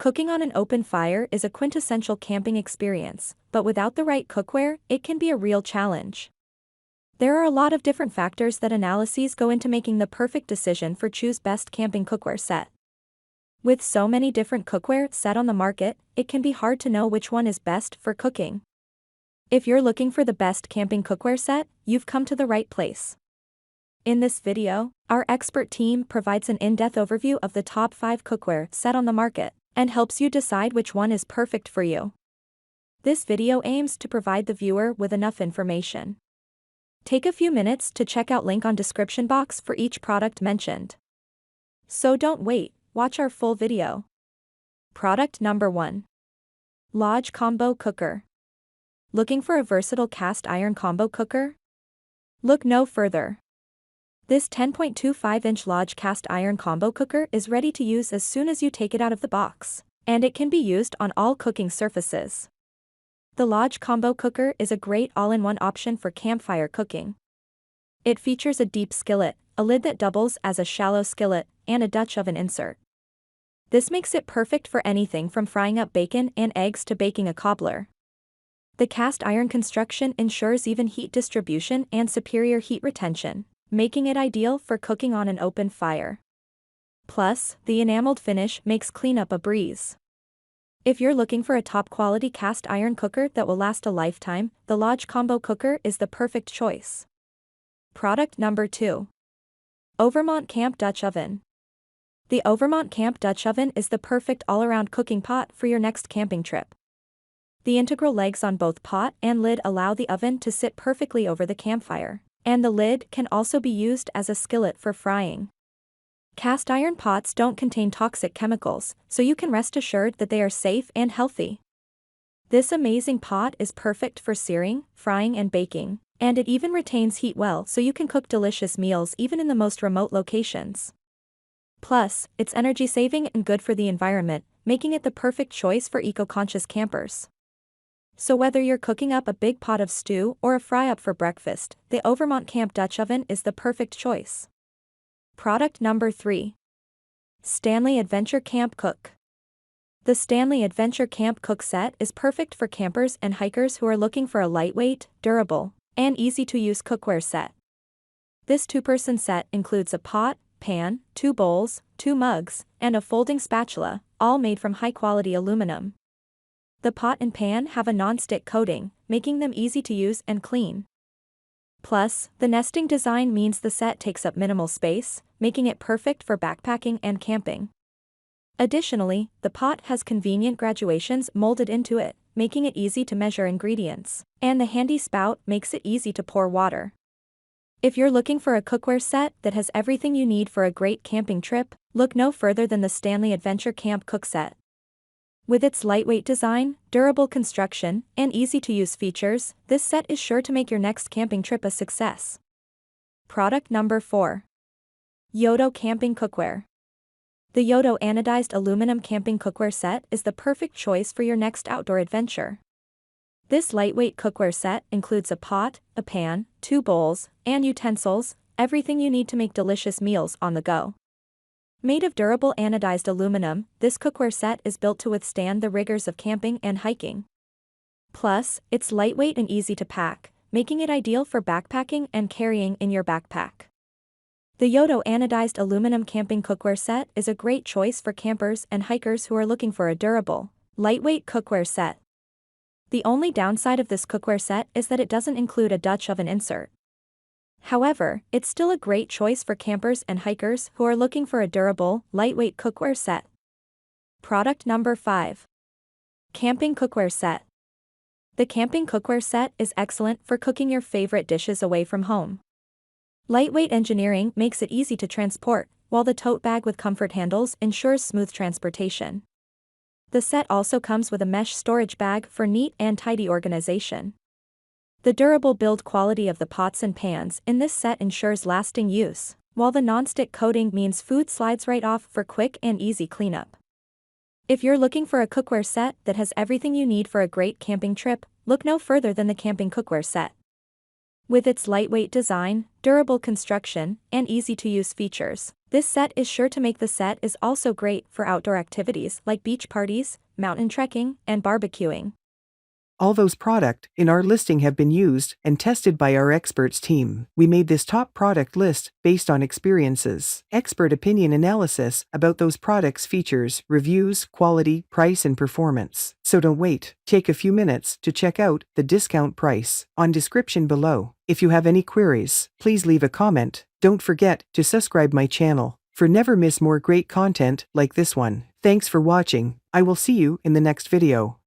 Cooking on an open fire is a quintessential camping experience, but without the right cookware, it can be a real challenge. There are a lot of different factors that analyses go into making the perfect decision for choose best camping cookware set. With so many different cookware set on the market, it can be hard to know which one is best for cooking. If you're looking for the best camping cookware set, you've come to the right place. In this video, our expert team provides an in-depth overview of the top 5 cookware set on the market, and helps you decide which one is perfect for you. This video aims to provide the viewer with enough information. Take a few minutes to check out link on description box for each product mentioned. So don't wait, watch our full video. Product number 1. Lodge Combo Cooker. Looking for a versatile cast iron combo cooker? Look no further. This 10.25-inch Lodge cast iron combo cooker is ready to use as soon as you take it out of the box, and it can be used on all cooking surfaces. The Lodge combo cooker is a great all-in-one option for campfire cooking. It features a deep skillet, a lid that doubles as a shallow skillet, and a Dutch oven insert. This makes it perfect for anything from frying up bacon and eggs to baking a cobbler. The cast iron construction ensures even heat distribution and superior heat retention, making it ideal for cooking on an open fire. Plus, the enameled finish makes cleanup a breeze. If you're looking for a top-quality cast iron cooker that will last a lifetime, the Lodge Combo Cooker is the perfect choice. Product number 2. Overmont Camp Dutch Oven. The Overmont Camp Dutch Oven is the perfect all-around cooking pot for your next camping trip. The integral legs on both pot and lid allow the oven to sit perfectly over the campfire, and the lid can also be used as a skillet for frying. Cast iron pots don't contain toxic chemicals, so you can rest assured that they are safe and healthy. This amazing pot is perfect for searing, frying and baking, and it even retains heat well so you can cook delicious meals even in the most remote locations. Plus, it's energy-saving and good for the environment, making it the perfect choice for eco-conscious campers. So whether you're cooking up a big pot of stew or a fry-up for breakfast, the Overmont Camp Dutch Oven is the perfect choice. Product number 3. Stanley Adventure Camp Cook. The Stanley Adventure Camp Cook set is perfect for campers and hikers who are looking for a lightweight, durable, and easy-to-use cookware set. This 2-person set includes a pot, pan, 2 bowls, 2 mugs, and a folding spatula, all made from high-quality aluminum. The pot and pan have a non-stick coating, making them easy to use and clean. Plus, the nesting design means the set takes up minimal space, making it perfect for backpacking and camping. Additionally, the pot has convenient graduations molded into it, making it easy to measure ingredients, and the handy spout makes it easy to pour water. If you're looking for a cookware set that has everything you need for a great camping trip, look no further than the Stanley Adventure Camp Cook set. With its lightweight design, durable construction, and easy-to-use features, this set is sure to make your next camping trip a success. Product number 4. Yodo Camping Cookware. The Yodo anodized aluminum camping cookware set is the perfect choice for your next outdoor adventure. This lightweight cookware set includes a pot, a pan, 2 bowls, and utensils, everything you need to make delicious meals on the go. Made of durable anodized aluminum, this cookware set is built to withstand the rigors of camping and hiking. Plus, it's lightweight and easy to pack, making it ideal for backpacking and carrying in your backpack. The Yodo anodized aluminum camping cookware set is a great choice for campers and hikers who are looking for a durable, lightweight cookware set. The only downside of this cookware set is that it doesn't include a Dutch oven insert. However, it's still a great choice for campers and hikers who are looking for a durable, lightweight cookware set. Product number 5. Camping Cookware Set. The camping cookware set is excellent for cooking your favorite dishes away from home. Lightweight engineering makes it easy to transport, while the tote bag with comfort handles ensures smooth transportation. The set also comes with a mesh storage bag for neat and tidy organization. The durable build quality of the pots and pans in this set ensures lasting use, while the non-stick coating means food slides right off for quick and easy cleanup. If you're looking for a cookware set that has everything you need for a great camping trip, look no further than the camping cookware set. With its lightweight design, durable construction, and easy-to-use features, This set is sure to make. The set is also great for outdoor activities like beach parties, mountain trekking, and barbecuing. All those products in our listing have been used and tested by our experts team. We made this top product list based on experiences, expert opinion analysis about those products' features, reviews, quality, price, and performance. So don't wait. Take a few minutes to check out the discount price on description below. If you have any queries, please leave a comment. Don't forget to subscribe my channel for never miss more great content like this one. Thanks for watching. I will see you in the next video.